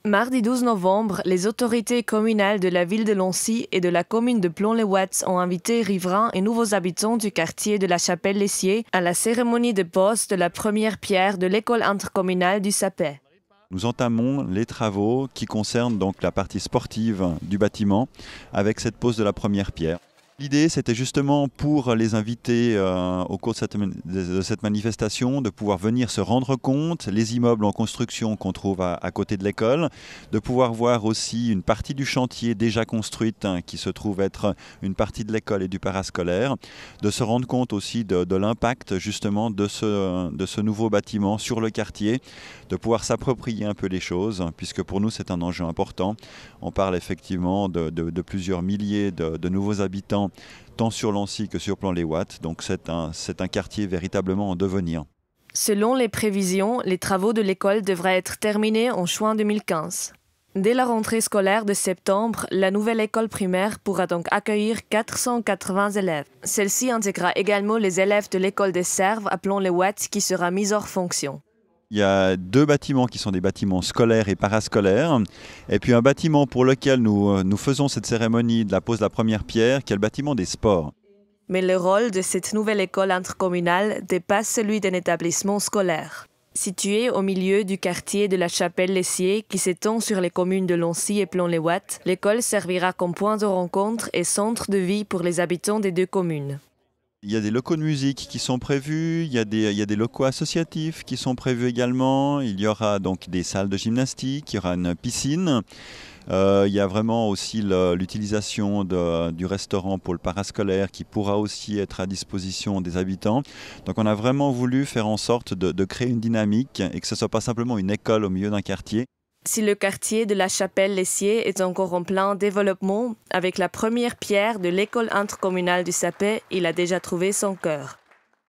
Mardi 12 novembre, les autorités communales de la ville de Lancy et de la commune de Plon-les-Ouates ont invité riverains et nouveaux habitants du quartier de la Chapelle-Lessier à la cérémonie de pose de la première pierre de l'école intercommunale du Sapet. Nous entamons les travaux qui concernent donc la partie sportive du bâtiment avec cette pose de la première pierre. L'idée, c'était justement pour les invités au cours de cette manifestation de pouvoir venir se rendre compte les immeubles en construction qu'on trouve à côté de l'école, de pouvoir voir aussi une partie du chantier déjà construite qui se trouve être une partie de l'école et du parascolaire, de se rendre compte aussi de l'impact justement de ce nouveau bâtiment sur le quartier, de pouvoir s'approprier un peu les choses, puisque pour nous c'est un enjeu important. On parle effectivement de plusieurs milliers de nouveaux habitants tant sur Lancy que sur Plon-les-Ouates, donc c'est un quartier véritablement en devenir. Selon les prévisions, les travaux de l'école devraient être terminés en juin 2015. Dès la rentrée scolaire de septembre, la nouvelle école primaire pourra donc accueillir 480 élèves. Celle-ci intégrera également les élèves de l'école des Serves à Plon-les-Ouates qui sera mise hors fonction. Il y a deux bâtiments qui sont des bâtiments scolaires et parascolaires, et puis un bâtiment pour lequel nous faisons cette cérémonie de la pose de la première pierre, qui est le bâtiment des sports. Mais le rôle de cette nouvelle école intercommunale dépasse celui d'un établissement scolaire. Située au milieu du quartier de la Chapelle-Lessier, qui s'étend sur les communes de Lancy et Plon-les-Ouates, l'école servira comme point de rencontre et centre de vie pour les habitants des deux communes. Il y a des locaux de musique qui sont prévus, il y a des locaux associatifs qui sont prévus également, il y aura donc des salles de gymnastique, il y aura une piscine, il y a vraiment aussi l'utilisation du restaurant pour le parascolaire qui pourra aussi être à disposition des habitants. Donc on a vraiment voulu faire en sorte de créer une dynamique et que ce ne soit pas simplement une école au milieu d'un quartier. Si le quartier de la Chapelle-Lessier est encore en plein développement, avec la première pierre de l'école intercommunale du Sapet, il a déjà trouvé son cœur.